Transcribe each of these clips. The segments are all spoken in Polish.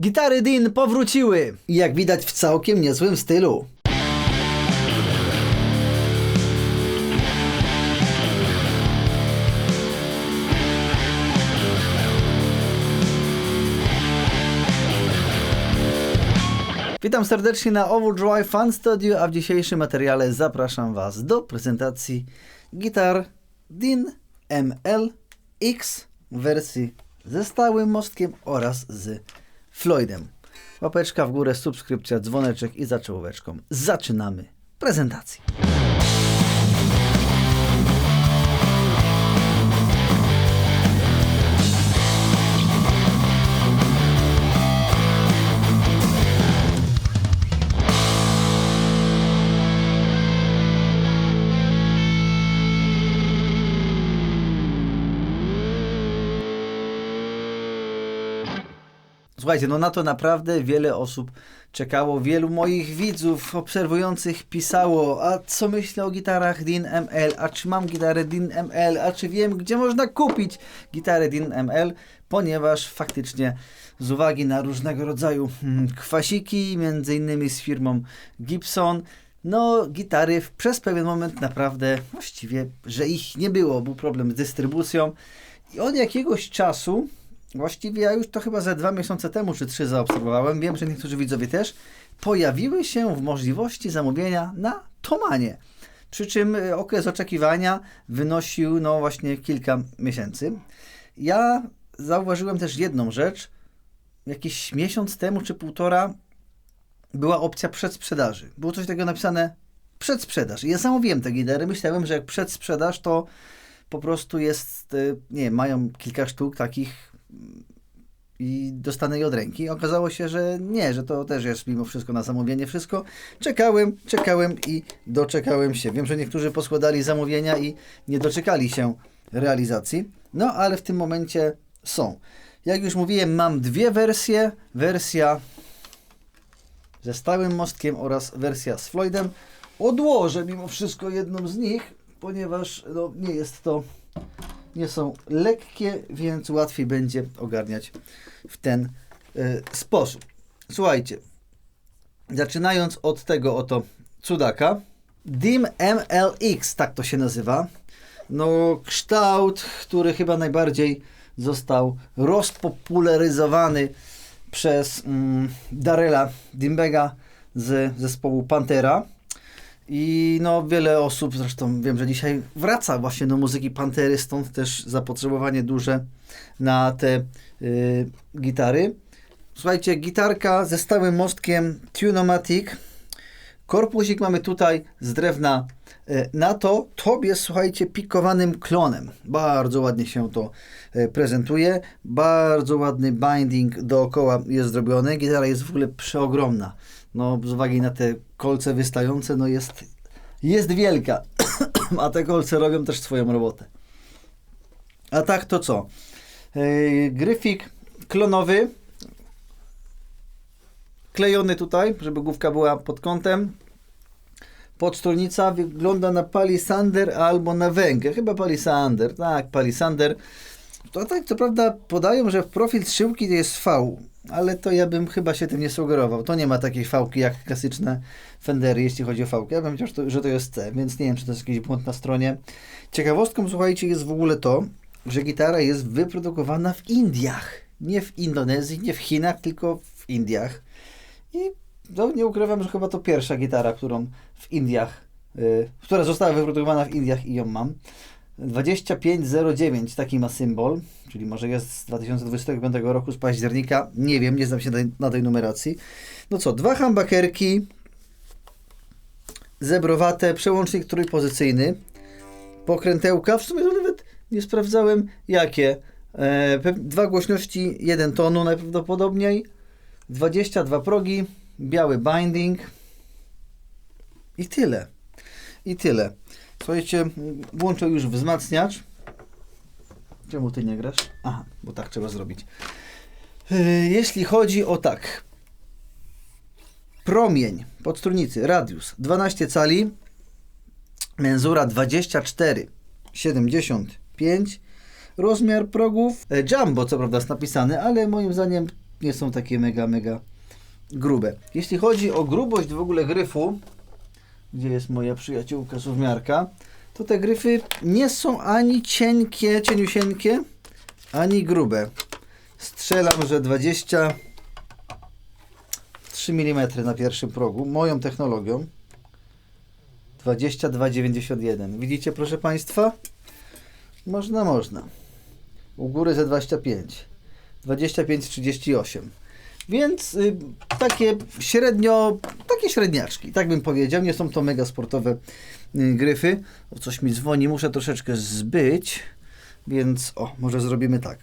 Gitary Dean powróciły i jak widać w całkiem niezłym stylu. Witam serdecznie na Overdrive Fan Studio, a w dzisiejszym materiale zapraszam Was do prezentacji gitar Dean ML-X w wersji ze stałym mostkiem oraz z Floydem. Łapeczka w górę, subskrypcja, dzwoneczek i za czołóweczką zaczynamy prezentację. Słuchajcie, no na to naprawdę wiele osób czekało, wielu moich widzów obserwujących pisało, a co myślę o gitarach Dean ML, a czy mam gitarę Dean ML, a czy wiem, gdzie można kupić gitarę Dean ML, ponieważ faktycznie z uwagi na różnego rodzaju kwasiki, między innymi z firmą Gibson, no gitary przez pewien moment naprawdę właściwie, że ich nie było, był problem z dystrybucją i od jakiegoś czasu, właściwie ja już to chyba ze 2 miesiące temu czy 3 zaobserwowałem, wiem, że niektórzy widzowie też, pojawiły się w możliwości zamówienia na Thomanie. Przy czym okres oczekiwania wynosił no właśnie kilka miesięcy. Ja zauważyłem też jedną rzecz, jakiś miesiąc temu czy 1,5 była opcja przedsprzedaży. Było coś takiego napisane przedsprzedaż. I ja zamówiłem te gitary, myślałem, że jak przedsprzedaż to po prostu jest, nie wiem, mają kilka sztuk takich i dostanę je od ręki. Okazało się, że nie, że to też jest mimo wszystko na zamówienie wszystko. Czekałem i doczekałem się. Wiem, że niektórzy poskładali zamówienia i nie doczekali się realizacji. No, ale w tym momencie są. Jak już mówiłem, mam 2 wersje. Wersja ze stałym mostkiem oraz wersja z Floydem. Odłożę mimo wszystko jedną z nich, ponieważ no, nie są lekkie, więc łatwiej będzie ogarniać w ten sposób. Słuchajcie, zaczynając od tego oto cudaka, Dean ML-X, tak to się nazywa. No, kształt, który chyba najbardziej został rozpopularyzowany przez Darrella Dimebega z zespołu Pantera. I no wiele osób, zresztą wiem, że dzisiaj wraca właśnie do muzyki Pantery, stąd też zapotrzebowanie duże na te gitary. Słuchajcie, gitarka ze stałym mostkiem Tune-o-matic. Korpusik mamy tutaj z drewna NATO. Tobie, słuchajcie, pikowanym klonem. Bardzo ładnie się to prezentuje. Bardzo ładny binding dookoła jest zrobiony. Gitara jest w ogóle przeogromna. No, z uwagi na te kolce wystające, no jest wielka, a te kolce robią też swoją robotę. A tak to co? Gryfik klonowy, klejony tutaj, żeby główka była pod kątem. Podstolnica wygląda na palisander albo na węgiel. Chyba palisander, tak, palisander. To tak, co prawda podają, że profil szyłki jest V, ale to ja bym chyba się tym nie sugerował. To nie ma takiej V-ki jak klasyczne Fendery, jeśli chodzi o V-kę. Ja bym powiedział, że to jest C, więc nie wiem, czy to jest jakiś błąd na stronie. Ciekawostką, słuchajcie, jest w ogóle to, że gitara jest wyprodukowana w Indiach. Nie w Indonezji, nie w Chinach, tylko w Indiach. I no, nie ukrywam, że chyba to pierwsza gitara, którą w Indiach, która została wyprodukowana w Indiach i ją mam. 2509 taki ma symbol, czyli może jest z 2025 roku, z października, nie wiem, nie znam się na tej numeracji. No co, 2 humbuckerki, zebrowate, przełącznik trójpozycyjny, pokrętełka, w sumie to nawet nie sprawdzałem jakie, 2 głośności, 1 tonu najprawdopodobniej, 22 progi, biały binding i tyle. Słuchajcie, włączę już wzmacniacz. Czemu ty nie grasz? Aha, bo tak trzeba zrobić. Jeśli chodzi o tak. Promień podstrunicy, radius 12 cali, menzura 24,75, rozmiar progów jumbo, co prawda jest napisane, ale moim zdaniem nie są takie mega grube. Jeśli chodzi o grubość w ogóle gryfu, gdzie jest moja przyjaciółka suwmiarka, to te gryfy nie są ani cieniusieńkie, ani grube. Strzelam, że 23 mm na pierwszym progu, moją technologią. 22,91. Widzicie, proszę Państwa? Można. U góry ze 25. 25,38. Więc takie średniaczki, tak bym powiedział. Nie są to mega sportowe gryfy. O, coś mi dzwoni, muszę troszeczkę zbyć, więc może zrobimy tak.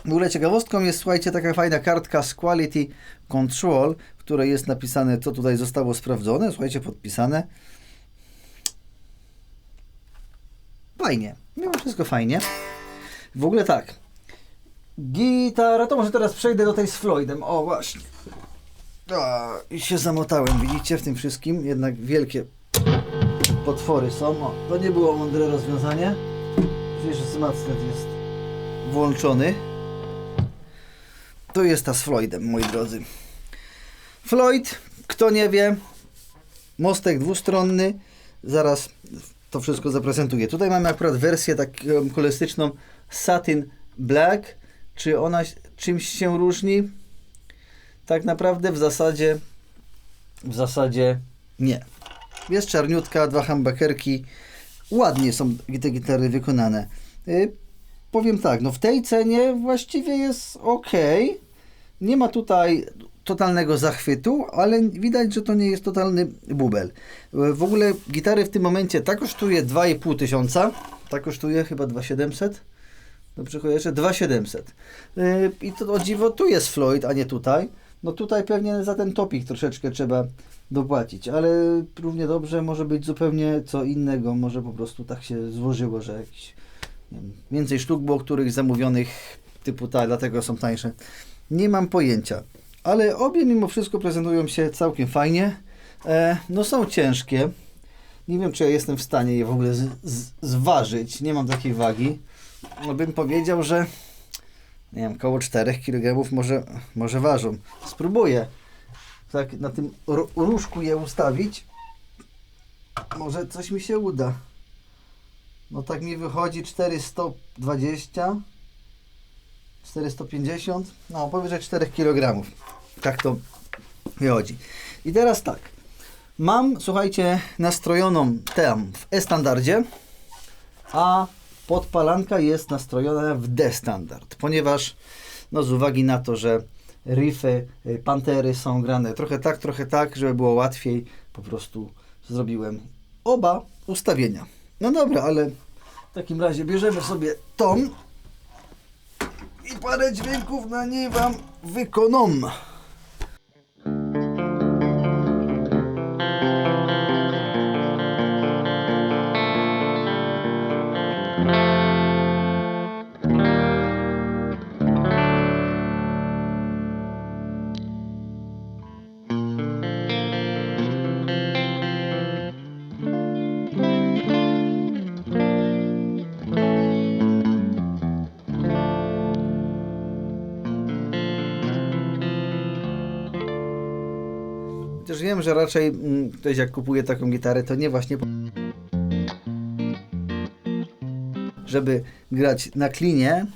W ogóle ciekawostką jest, słuchajcie, taka fajna kartka z Quality Control, w której jest napisane, co tutaj zostało sprawdzone. Słuchajcie, podpisane. Fajnie. Mimo wszystko fajnie. W ogóle tak. Gitara, to może teraz przejdę do tej z Floydem. O, właśnie. I się zamotałem, widzicie, w tym wszystkim. Jednak wielkie potwory są. O, to nie było mądre rozwiązanie. Przecież wzmacniacz jest włączony. To jest ta z Floydem, moi drodzy. Floyd, kto nie wie, mostek dwustronny. Zaraz to wszystko zaprezentuję. Tutaj mamy akurat wersję taką kolorystyczną Satin Black. Czy ona czymś się różni? Tak naprawdę w zasadzie nie. Jest czarniutka, 2 humbuckerki. Ładnie są te gitary wykonane. Powiem tak, no w tej cenie właściwie jest ok. Nie ma tutaj totalnego zachwytu, ale widać, że to nie jest totalny bubel. W ogóle gitary w tym momencie ta kosztuje 2500, ta kosztuje chyba 2700. Dobrze kojarzę? 2700. I to o dziwo tu jest Floyd, a nie tutaj. No tutaj pewnie za ten topik troszeczkę trzeba dopłacić, ale równie dobrze może być zupełnie co innego. Może po prostu tak się złożyło, że jakiś, nie wiem, więcej sztuk było których zamówionych typu ta, dlatego są tańsze. Nie mam pojęcia, ale obie mimo wszystko prezentują się całkiem fajnie. No są ciężkie. Nie wiem, czy ja jestem w stanie je w ogóle zważyć. Nie mam takiej wagi. No bym powiedział, że nie wiem, około 4 kg może ważą. Spróbuję tak na tym różku je ustawić. Może coś mi się uda. No tak mi wychodzi 420, 450, no powyżej 4 kg. Tak to wychodzi. I teraz tak. Mam, słuchajcie, nastrojoną tam w E-standardzie, a podpalanka jest nastrojona w D-standard, ponieważ no z uwagi na to, że riffy, pantery są grane trochę tak, żeby było łatwiej, po prostu zrobiłem oba ustawienia. No dobra, ale w takim razie bierzemy sobie tą i parę dźwięków na niej Wam wykonam. Też wiem, że raczej ktoś jak kupuje taką gitarę, to nie właśnie żeby grać na klinie,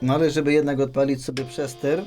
no ale żeby jednak odpalić sobie przester.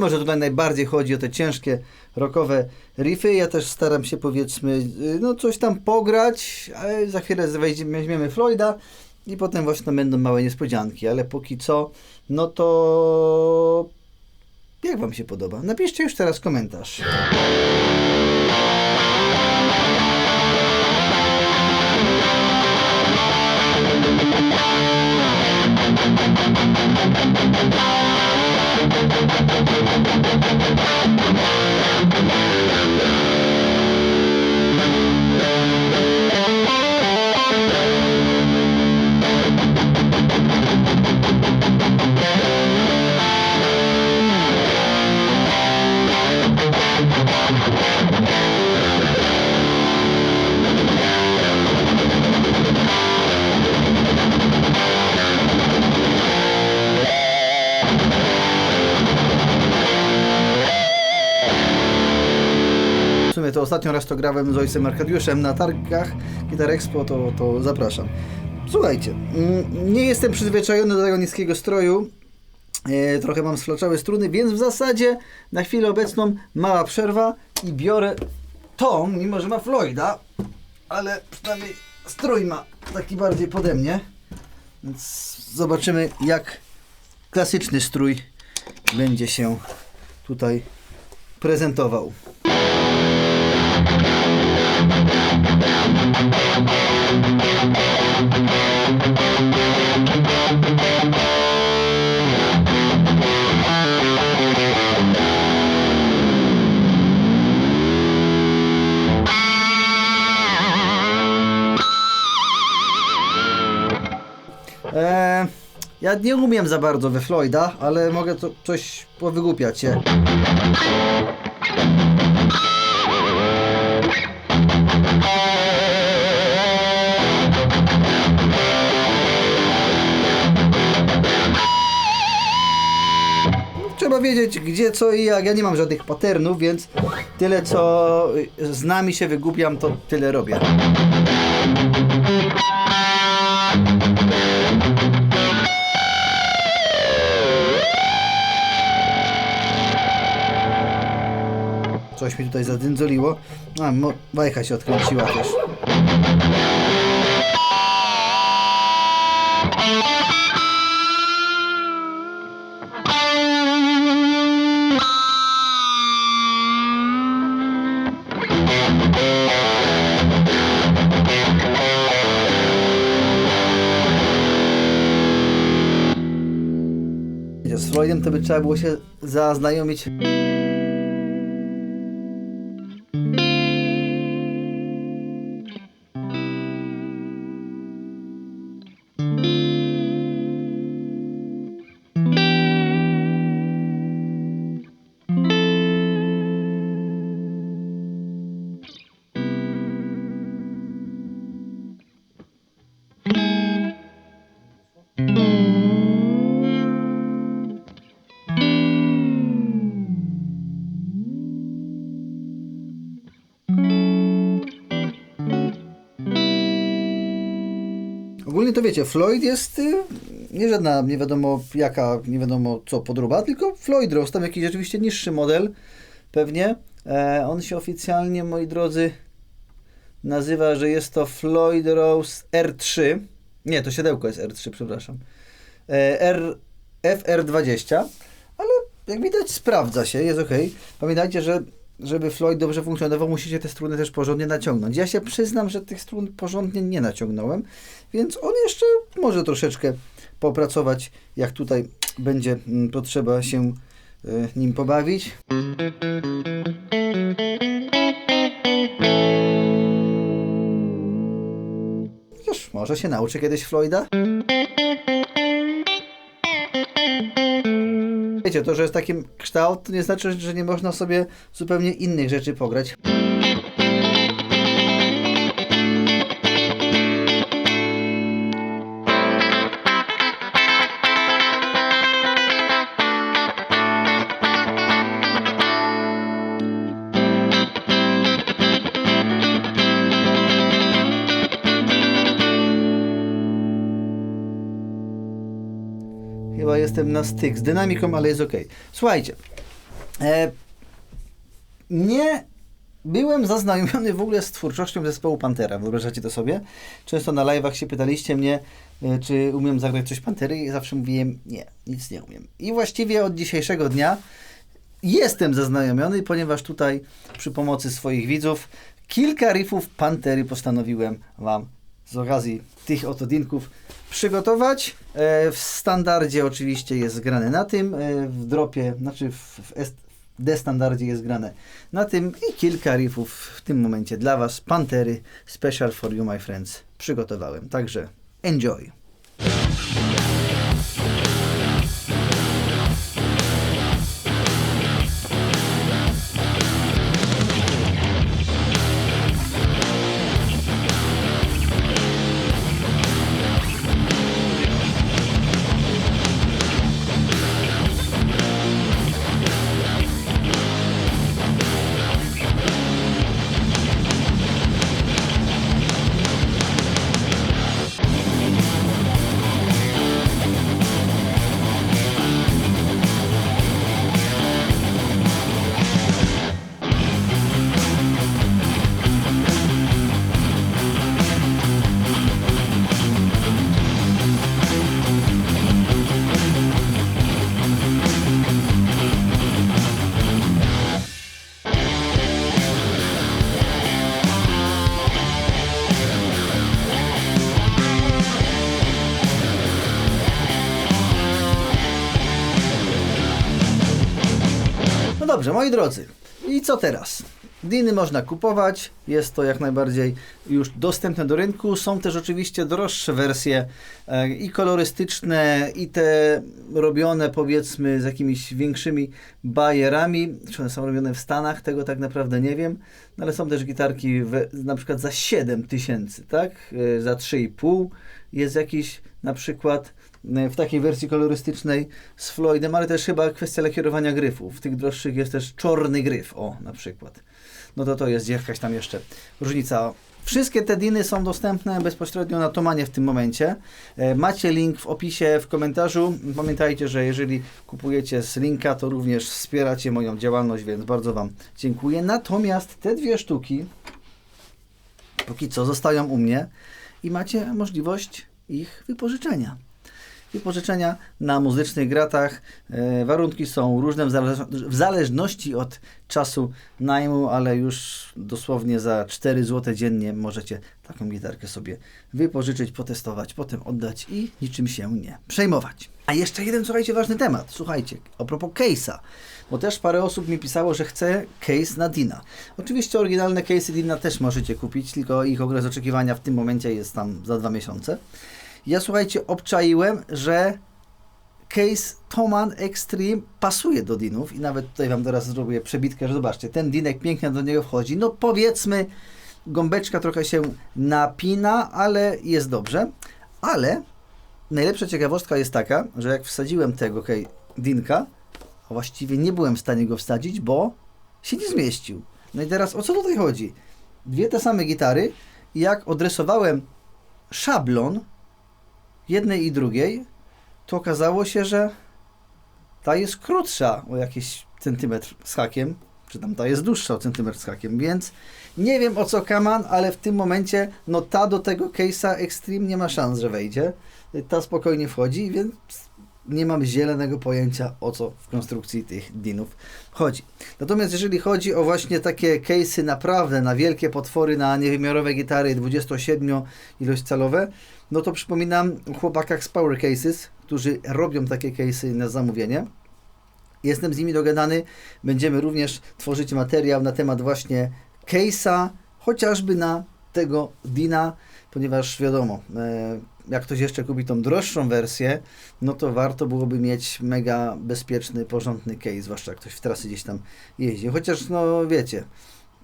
Wiadomo, że tutaj najbardziej chodzi o te ciężkie rockowe riffy. Ja też staram się, powiedzmy, no coś tam pograć, ale za chwilę weźmiemy Floyda i potem właśnie będą małe niespodzianki, ale póki co, no to jak wam się podoba? Napiszcie już teraz komentarz. W sumie to ostatnio raz to grałem z ojcem Arkadiuszem na targach Guitar Expo, to zapraszam. Słuchajcie, nie jestem przyzwyczajony do tego niskiego stroju, trochę mam sflaczałe struny, więc w zasadzie na chwilę obecną mała przerwa i biorę tą, mimo że ma Floyda, ale przynajmniej strój ma taki bardziej pode mnie, więc zobaczymy, jak klasyczny strój będzie się tutaj prezentował. Ja nie umiem za bardzo we Floyda, ale mogę to coś powygłupiać się. Trzeba wiedzieć gdzie, co i jak. Ja nie mam żadnych patternów, więc tyle co z nami się wygłupiam, to tyle robię. Coś mi tutaj zadyndzoliło. A, bajka się odkręciła też. Z Floydem to by trzeba było się zaznajomić. Ogólnie to wiecie, Floyd jest nie żadna, nie wiadomo jaka, nie wiadomo co podróba, tylko Floyd Rose, tam jakiś rzeczywiście niższy model, pewnie. On się oficjalnie, moi drodzy, nazywa, że jest to Floyd Rose R3. Nie, to siodełko jest R3, przepraszam. FR20, ale jak widać sprawdza się, jest ok. Pamiętajcie, że żeby Floyd dobrze funkcjonował, musicie te struny też porządnie naciągnąć. Ja się przyznam, że tych strun porządnie nie naciągnąłem, więc on jeszcze może troszeczkę popracować, jak tutaj będzie potrzeba się nim pobawić. Już może się nauczy kiedyś Floyda. Wiecie, to, że jest taki kształt, to nie znaczy, że nie można sobie zupełnie innych rzeczy pograć. Chyba jestem na styk z dynamiką, ale jest ok. Słuchajcie, Nie byłem zaznajomiony w ogóle z twórczością zespołu Pantera. Wyobrażacie to sobie? Często na live'ach się pytaliście mnie, czy umiem zagrać coś Pantery i zawsze mówiłem, nie, nic nie umiem. I właściwie od dzisiejszego dnia jestem zaznajomiony, ponieważ tutaj przy pomocy swoich widzów kilka riffów Pantery postanowiłem Wam z okazji tych oto dinków przygotować. W standardzie oczywiście jest grane na tym, w dropie, znaczy w D-standardzie jest grane na tym i kilka riffów w tym momencie dla Was, Pantery, special for you my friends, przygotowałem. Także enjoy! No dobrze, moi drodzy, i co teraz? Diny można kupować, jest to jak najbardziej już dostępne do rynku. Są też oczywiście droższe wersje i kolorystyczne, i te robione powiedzmy z jakimiś większymi bajerami. Czy one są robione w Stanach? Tego tak naprawdę nie wiem. No, ale są też gitarki na przykład za 7000, tak? Za 3,5 jest jakiś na przykład w takiej wersji kolorystycznej z Floydem, ale też chyba kwestia lakierowania gryfów. W tych droższych jest też czarny gryf, o na przykład. No to jest jakaś tam jeszcze różnica. Wszystkie te diny są dostępne bezpośrednio na Thomanie w tym momencie. Macie link w opisie, w komentarzu. Pamiętajcie, że jeżeli kupujecie z linka, to również wspieracie moją działalność, więc bardzo Wam dziękuję. Natomiast te dwie sztuki póki co zostają u mnie i macie możliwość ich wypożyczenia. Wypożyczenia na muzycznych gratach. Warunki są różne w zależności od czasu najmu, ale już dosłownie za 4 zł dziennie możecie taką gitarkę sobie wypożyczyć, potestować, potem oddać i niczym się nie przejmować. A jeszcze jeden, słuchajcie, ważny temat. Słuchajcie, a propos case'a, bo też parę osób mi pisało, że chce case na Dina. Oczywiście oryginalne case'y Dina też możecie kupić, tylko ich okres oczekiwania w tym momencie jest tam za 2 miesiące. Ja, słuchajcie, obczaiłem, że case Thomann Extreme pasuje do dinów i nawet tutaj Wam teraz zrobię przebitkę, że zobaczcie, ten dinek pięknie do niego wchodzi. No powiedzmy, gąbeczka trochę się napina, ale jest dobrze. Ale najlepsza ciekawostka jest taka, że jak wsadziłem tego dinka, a właściwie nie byłem w stanie go wsadzić, bo się nie zmieścił. No i teraz o co tutaj chodzi? Dwie te same gitary i jak odrysowałem szablon jednej i drugiej, to okazało się, że ta jest krótsza o jakiś centymetr z hakiem, czy tam ta jest dłuższa o centymetr z hakiem, więc nie wiem o co kaman, ale w tym momencie no ta do tego case'a Extreme nie ma szans, że wejdzie. Ta spokojnie wchodzi, więc nie mam zielonego pojęcia o co w konstrukcji tych dinów chodzi. Natomiast jeżeli chodzi o właśnie takie case'y naprawdę na wielkie potwory, na niewymiarowe gitary 27 ilościcalowe, no to przypominam o chłopakach z Power Cases, którzy robią takie case'y na zamówienie. Jestem z nimi dogadany. Będziemy również tworzyć materiał na temat właśnie case'a, chociażby na tego Dina, ponieważ wiadomo, jak ktoś jeszcze kupi tą droższą wersję, no to warto byłoby mieć mega bezpieczny, porządny case, zwłaszcza jak ktoś w trasy gdzieś tam jeździ. Chociaż, no wiecie,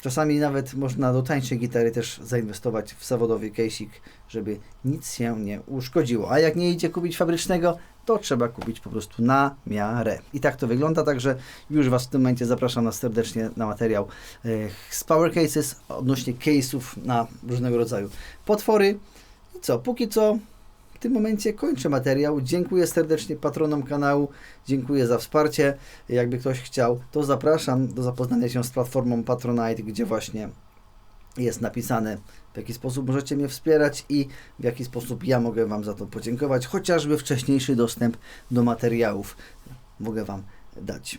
czasami nawet można do tańszej gitary też zainwestować w zawodowy case'ik, żeby nic się nie uszkodziło. A jak nie idzie kupić fabrycznego, to trzeba kupić po prostu na miarę. I tak to wygląda, także już Was w tym momencie zapraszam serdecznie na materiał z Power Cases odnośnie case'ów na różnego rodzaju potwory. I co, póki co tym momencie kończę materiał. Dziękuję serdecznie patronom kanału, dziękuję za wsparcie. Jakby ktoś chciał, to zapraszam do zapoznania się z platformą Patronite, gdzie właśnie jest napisane, w jaki sposób możecie mnie wspierać i w jaki sposób ja mogę Wam za to podziękować. Chociażby wcześniejszy dostęp do materiałów mogę Wam dać.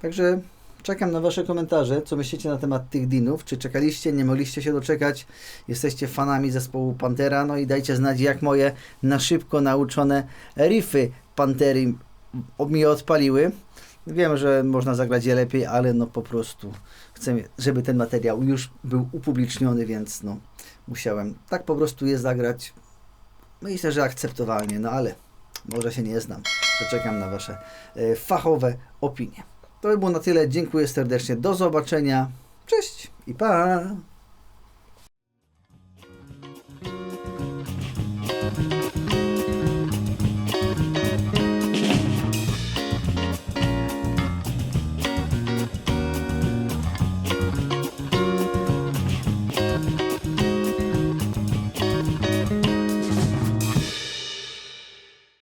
Także czekam na Wasze komentarze, co myślicie na temat tych dinów. Czy czekaliście, nie mogliście się doczekać? Jesteście fanami zespołu Pantera? No i dajcie znać, jak moje na szybko nauczone riffy Pantery mi odpaliły. Wiem, że można zagrać je lepiej, ale no po prostu chcę, żeby ten materiał już był upubliczniony, więc no musiałem tak po prostu je zagrać. Myślę, że akceptowalnie, no ale może się nie znam. To czekam na Wasze fachowe opinie. To by było na tyle. Dziękuję serdecznie. Do zobaczenia. Cześć i pa!